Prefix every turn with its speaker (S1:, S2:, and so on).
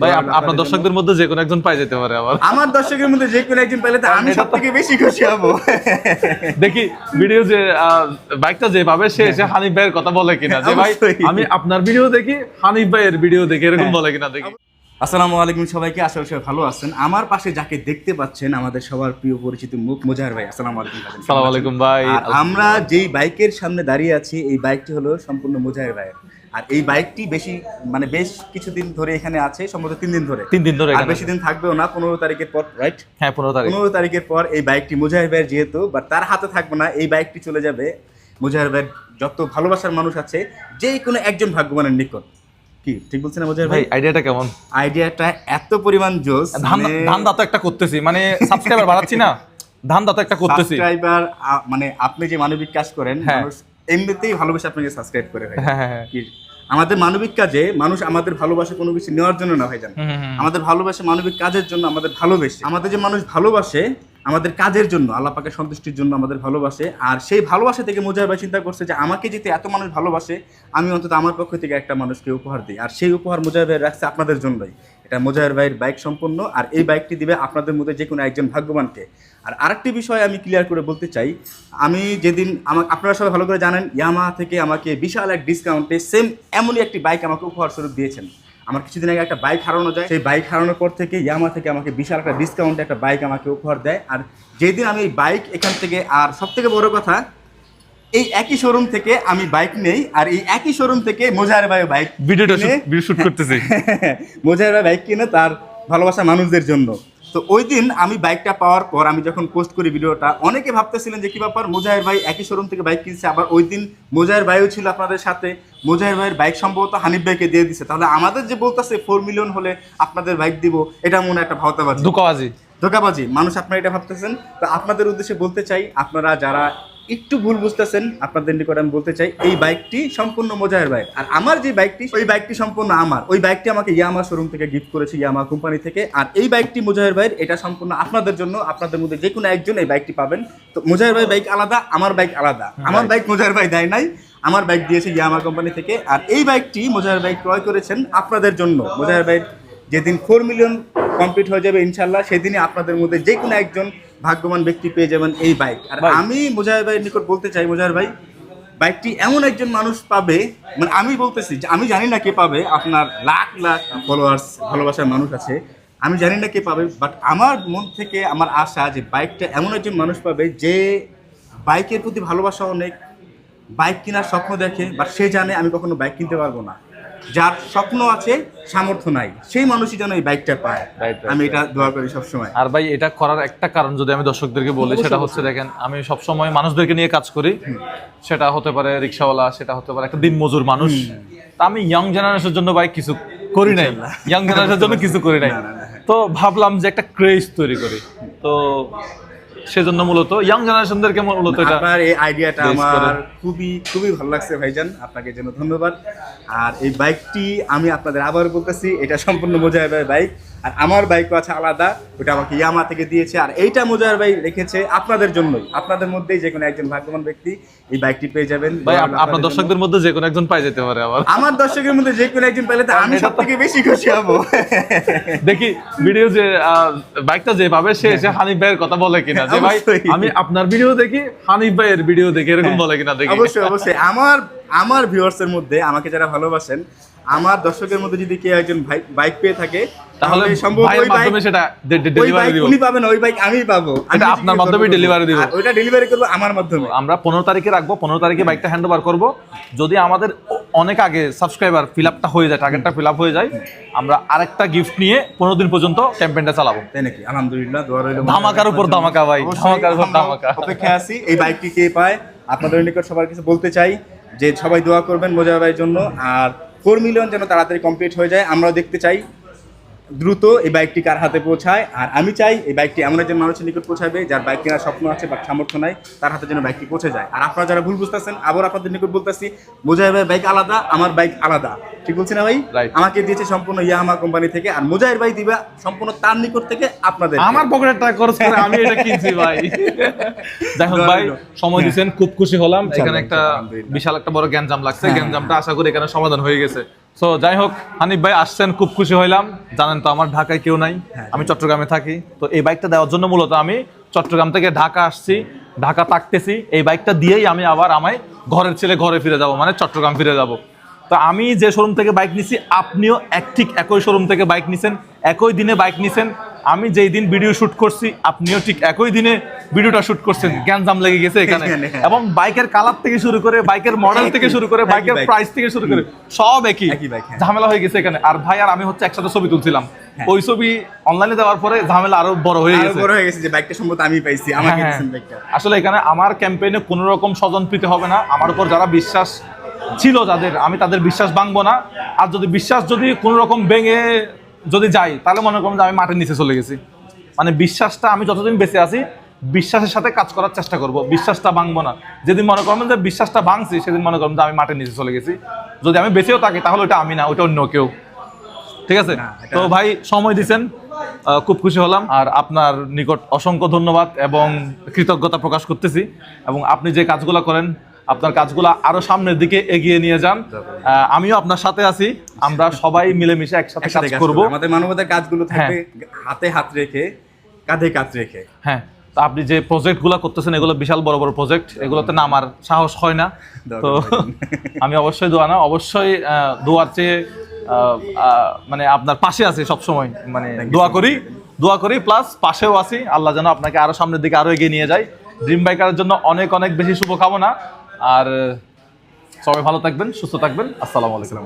S1: ভাই আপনার দর্শকদের মধ্যে যে কোনো একজন পাই যেতে পারে।
S2: আমার দর্শকের মধ্যে যে কোনো একজন পাইলে তো আমি সবথেকে বেশি খুশি হব।
S1: দেখি ভিডিও যে বাইকটা যে পাবে সে এসে হানিফ ভাইয়ের কথা বলে কিনা, যে ভাই আমি আপনার ভিডিও দেখি, হানিফ ভাইয়ের ভিডিও দেখি, এরকম বলে কিনা দেখি।
S2: আসসালামু আলাইকুম সবাইকে, আশা করি সবাই ভালো আছেন। আমার পাশে যাকে দেখতে পাচ্ছেন আমাদের সবার প্রিয় পরিচিত মুখ মোজাহার ভাই। আসসালামু আলাইকুম।
S1: আসসালামু আলাইকুম ভাই।
S2: আমরা যেই বাইকের সামনে দাঁড়িয়ে আছি এই বাইকটি হলো সম্পূর্ণ মোজাহার ভাইয়ের। আর এই বাইকটি বেশ কিছুদিন ধরে এখানে আছে, সম্ভবত 3 দিন ধরে।
S1: 3 দিন ধরে,
S2: আর বেশি দিন থাকবেও না, 15 তারিখের পর, রাইট?
S1: হ্যাঁ 15
S2: তারিখের পর এই বাইকটি মোজাহার ভাইয়ের যেহেতু, বা তার হাতে থাকবে না, এই বাইকটি চলে যাবে মোজাহার ভাইয়ের যত ভালোবাসার মানুষ আছে যে কোনো একজন ভাগ্যবানের নিকট। কি ঠিক বলছেন না মোজাহার ভাই?
S1: আইডিয়াটা কেমন?
S2: আইডিয়াটা এত পরিমাণ জোস।
S1: ধান দাতা একটা করতেছি, মানে সাবস্ক্রাইবার বাড়াচ্ছি না, ধান দাতা একটা করতেছি।
S2: সাবস্ক্রাইবার মানে আপনি যে মানবিক কাজ করেন, মানুষ এমনিতেই ভালোবাসে আপনাকে সাবস্ক্রাইব করে। কি আমাদের মানবিক কাজে মানুষ আমাদের ভালোবাসে কোনো কিছু নেওয়ার জন্য না ভাইজান, আমাদের ভালোবাসে মানবিক কাজের জন্য। আমাদের ভালোবেসে, আমাদের যে মানুষ ভালোবাসে আমাদের কাজের জন্য, আল্লাহ পাকের সন্তুষ্টির জন্য আমাদের ভালোবাসে। আর সেই ভালোবাসা থেকে মোজাহার ভাই চিন্তা করছে যে আমাকে যেতে এত মানুষ ভালোবাসে, আমি অন্তত আমার পক্ষ থেকে একটা মানুষকে উপহার দিই। আর সেই উপহার মোজাহার ভাই রাখছে আপনাদের জন্যই। এটা মোজাহার ভাইয়ের বাইক সম্পূর্ণ, আর এই বাইকটি দিবে আপনাদের মধ্যে যে কোনো একজন ভাগ্যবানকে। আর আরেকটি বিষয় আমি ক্লিয়ার করে বলতে চাই, আমি যেদিন আপনারা সবাই ভালো করে জানেন, ইয়ামাহা থেকে আমাকে বিশাল এক ডিসকাউন্টে সেম এমনই একটি বাইক আমাকে উপহার স্বরূপ দিয়েছেন। আমার কিছুদিন আগে একটা বাইক হারানো যায়, সেই বাইক হারানোর পর থেকে ইয়ামাহা থেকে আমাকে বিশাল একটা ডিসকাউন্টে একটা বাইক আমাকে উপহার দেয়। আর যেদিন আমি এই বাইক এখান থেকে, আর সবথেকে বড় কথা, এই একই শোরুম থেকে আমি বাইক নেই, আর এই একই শোরুম থেকে মোজাহার ভাই বাইক
S1: ভিডিও শুট করতেছি।
S2: মোজাহার ভাই বাইক কিনে তার ভালোবাসা মানুষদের জন্য। তো ওই দিন আমি বাইকটা পাওয়ার পর আমি যখন পোস্ট করি ভিডিওটা, অনেকে ভাবতেছিলেন যে কি ব্যাপার, মোজাহার ভাই একই শোরুম থেকে বাইক কিনছে। আবার ওই দিন মোজাহার ভাইও ছিল আপনাদের সাথে, মোজাহার ভাইয়ের বাইক সম্ভবত হানিফ ভাইকে দিয়ে দিছে। তাহলে আমাদের যে বলতেছে 4 মিলিয়ন হলে আপনাদের বাইক দিব, এটা মনে একটা ভাওতাবাজি, ধোকাবাজি। মানুষ আপনারা এটা ভাবতেছেন। তো আপনাদের উদ্দেশ্যে বলতে চাই, আপনারা যারা একটু ভুল বুঝতেছেন, আপনাদের নিকট আমি বলতে চাই এই বাইকটি সম্পূর্ণ মোজাহার ভাই। আর আমার যে বাইকটি, ওই বাইকটি সম্পূর্ণ আমার। ওই বাইকটি আমাকে ইয়ামাহা শোরুম থেকে গিফট করেছে, ইয়ামাহা কোম্পানি থেকে। আর এই বাইকটি মোজাহার ভাইয়ের, এটা সম্পূর্ণ আপনাদের জন্য। আপনাদের মধ্যে যে কোনো একজন এই বাইকটি পাবেন। তো মোজাহার ভাই বাইক আলাদা, আমার বাইক আলাদা। আমার বাইক মোজাহার ভাই দেয় নাই, আমার বাইক দিয়েছে ইয়ামাহা কোম্পানি থেকে। আর এই বাইকটি মোজাহার ভাই ক্রয় করেছেন আপনাদের জন্য। মোজাহার ভাই যেদিন 4 মিলিয়ন কমপ্লিট হয়ে যাবে ইনশাল্লাহ, সেদিনই আপনাদের মধ্যে যে কোনো একজন ভাগ্যবান ব্যক্তি পেয়ে যাবেন এই বাইক। আর আমি মোজাহার ভাইয়ের নিকট বলতে চাই, মোজাহার ভাই বাইকটি এমন একজন মানুষ পাবে, মানে আমি বলতেছি যে আমি জানি না কে পাবে, আপনার লাখ লাখ ফলোয়ার্স ভালোবাসার মানুষ আছে, আমি জানি না কে পাবে, বাট আমার মন থেকে আমার আশা যে বাইকটা এমন একজন মানুষ পাবে যে বাইকের প্রতি ভালোবাসা অনেক, বাইক কেনার স্বপ্ন দেখে, বাট সে জানে আমি কখনো বাইক কিনতে পারবো না। যার স্বপ্ন আছে, সামর্থ্য নাই, সেই মানুষই যেন এই বাইকটা পায়। আমি এটা দোয়া করি সবসময়।
S1: আর ভাই এটা করার একটা কারণ যদি আমি দর্শকদেরকে বলি, সেটা হচ্ছে দেখেন, আমি সবসময় মানুষদেরকে নিয়ে কাজ করি। সেটা হতে পারে রিক্সাওয়ালা, সেটা হতে পারে একটা দিন মজুর মানুষ। তা আমি ইয়াং জেনারেশনের জন্য ভাই কিছু করি নাই, ইয়াং জেনারেশনের জন্য কিছু করি নাই। তো ভাবলাম যে একটা ক্রেজ তৈরি করি, তো সেজন্য মূলত ইয়াং জেনারেশনদেরকে মূলত এটা।
S2: আপনার এই আইডিয়াটা আমার খুবই খুবই ভালো লাগছে ভাইজান, আপনাকে জন্য ধন্যবাদ। আর এই বাইকটি আমি আপনাদের আবার বলতেছি, এটা সম্পূর্ণ মোজাহার ভাইয়ের বাইক। আর আমার বাইকও আছে আলাদা, ওটা আমাকে ইয়ামাহা থেকে দিয়েছে। আর এইটা মোজাহার ভাই রেখেছে আপনাদের জন্যই। আপনাদের মধ্যেই যে কোনো একজন ভাগ্যবান ব্যক্তি এই বাইকটি পেয়ে যাবেন।
S1: ভাই আপনার দর্শকদের মধ্যে যে কোনো একজন পাই যেতে পারে। আমার
S2: দর্শকের মধ্যে যে কোনো একজন পাইলে তো আমি সবথেকে বেশি খুশি হব।
S1: দেখি ভিডিও যে বাইকটা যে পাবে সে এসে হানিফ ভাইয়ের কথা বলে কিনা, যে ভাই আমি আপনার ভিডিও দেখি, হানিফ ভাইয়ের ভিডিও দেখি, এরকম বলে কিনা দেখি।
S2: অবশ্যই অবশ্যই। আমার ভিউয়ার্সের মধ্যে, আমাকে যারা ভালোবাসেন, আমার দর্শকের মধ্যে যদি কেউ একজন বাইক পেয়ে থাকে, তাহলে সম্ভব ওই বাইক সেটা ডেলিভারি দিব, উনি পাবেন, ওই বাইক আমি পাবো,
S1: এটা আপনার মাধ্যমে ডেলিভারি দিব।
S2: ওইটা ডেলিভারি করব আমার মাধ্যমে।
S1: আমরা 15 তারিখে রাখবো, 15 তারিখে বাইকটা হ্যান্ড ওভার করবো। যদি আমাদের অনেক আগে সাবস্ক্রাইবার ফিল আপটা হয়ে যায়, টার্গেটটা ফিল আপ হয়ে যায়, আমরা আরেকটা গিফট নিয়ে 15 দিন পর্যন্ত ক্যাম্পেইনটা চালাবো।
S2: তাই নাকি? আলহামদুলিল্লাহ, দোয়া রইল।
S1: ধামাকার উপর ধামাকা ভাই, ধামাকার উপর ধামাকা।
S2: অপেক্ষায় আছি এই বাইকটি কে পায়। আপনাদের নিকট সবার কিছু বলতে চাই যে সবাই দোয়া করবেন মোজাহার ভাইয়ের জন্য। আর 4 মিলিয়ন যেন তাড়াতাড়ি কমপ্লিট হয়ে যায়, আমরাও দেখতে চাই দ্রুত এই বাইকটি কার হাতে পৌঁছায়। আর আমি চাই এই বাইকটি এমন একজন মানুষের নিকট পৌঁছাবে যার বাইক কেনার স্বপ্ন আছে বাট সামর্থ্য নাই, তার হাতে যেন বাইকটি পৌঁছে যায়। আর আপনারা যারা ভুল বুঝতেছেন, আবার আপনাদের নিকট বলতেছি, মোজাহার ভাই বাইক আলাদা, আমার বাইক আলাদা। ঠিক বলছি না ভাই? আমাকে দিয়েছে সম্পূর্ণ ইয়ামাহা কোম্পানি থেকে, আর মোজাহার ভাই দিবা সম্পূর্ণ তার নিকট থেকে আপনাদের।
S1: আমার পকেটের টাকা খরচ করে আমি এটা কিনছি ভাই। দেখুন ভাই, সময় দিয়েছেন, খুব খুশি হলাম। এখানে একটা বিশাল একটা বড় গ্যাঞ্জাম লাগছে, গ্যাঞ্জামটা আশা করি এখানে সমাধান হয়ে গেছে। সো যাই হোক, হানিফ ভাই আসছেন, খুব খুশি হইলাম। জানেন তো আমার ঢাকায় কেউ নাই, আমি চট্টগ্রামে থাকি। তো এই বাইকটা দেওয়ার জন্য মূলত আমি চট্টগ্রাম থেকে ঢাকা আসছি, ঢাকা থাকতেছি। এই বাইকটা দিয়েই আমি আবার আমায় ঘরের ছেলে ঘরে ফিরে যাব, মানে চট্টগ্রাম ফিরে যাব। তো আমি যে শোরুম থেকে বাইক নিছি, আপনিও ঠিক একই শোরুম থেকে বাইক নিছেন, একই দিনে বাইক নিছেন। আমি যেই দিন ভিডিও শুট করছি, আপনিও ঠিক একই দিনে ভিডিওটা শুট করছেন। গ্যাঞ্জাম লেগে গেছে এখানে, এবং বাইকের কালার থেকে শুরু করে, বাইকের মডেল থেকে শুরু করে, বাইকের প্রাইস থেকে শুরু করে সব একই ঝামেলা হয়ে গেছে এখানে। আর ভাই আর আমি হচ্ছে একসাথে ছবি তুলছিলাম, ওই ছবি অনলাইনে দেওয়ার পরে ঝামেলা আরো বড় হয়ে গেছে
S2: যে বাইকটা সম্ভবত আমি পাইছি, আমাকে দিয়েছেন বাইকটা।
S1: আসলে এখানে আমার ক্যাম্পেইনে কোনো রকম স্বজনপ্রীতি হবে না। আমার উপর যারা বিশ্বাস ছিল যাদের, আমি তাদের বিশ্বাস ভাঙবো না। আর যদি বিশ্বাস যদি কোনো রকম ভেঙে যদি যাই, তাহলে মনে করুন যে আমি মাটির নিচে চলে গেছি। মানে বিশ্বাসটা, আমি যতদিন বেঁচে আছি বিশ্বাসের সাথে কাজ করার চেষ্টা করব, বিশ্বাসটা ভাঙবো না। যেদিন মনে করবেন যে বিশ্বাসটা ভাঙছি, সেদিন মনে করবেন যে আমি মাটির নিচে চলে গেছি। যদি আমি বেঁচেও থাকি তাহলে ওটা আমি না, ওটা অন্য কেউ। ঠিক আছে? তো ভাই সময় দিছেন, খুব খুশি হলাম। আর আপনার নিকট অসংখ্য ধন্যবাদ এবং কৃতজ্ঞতা প্রকাশ করতেছি। এবং আপনি যে কাজগুলো করেন, আপনার কাজগুলো আরো সামনের দিকে এগিয়ে নিয়ে যান। আমিও আপনার সাথে আছি, আমরা সবাই মিলেমিশে একসাথে কাজ করব।
S2: আমাদের মানবতার কাজগুলো থাকবে হাতে হাত রেখে, কাঁধে কাঁধ রেখে।
S1: হ্যাঁ, তো আপনি যে প্রজেক্টগুলো করতেছেন, এগুলো বিশাল বড় বড় প্রজেক্ট, এগুলোতে নামার সাহস হয় না। তো আমি অবশ্যই অবশ্যই দোয়ার চেয়ে মানে আপনার পাশে আছি সবসময়, মানে দোয়া করি প্লাস পাশেও আছি। আল্লাহ যেন আপনাকে আরো সামনের দিকে আরো এগিয়ে নিয়ে যায়। ড্রিম বাইকারের জন্য অনেক অনেক বেশি শুভকামনা। আর সবাই ভালো থাকবেন, সুস্থ থাকবেন। আসসালামু আলাইকুম।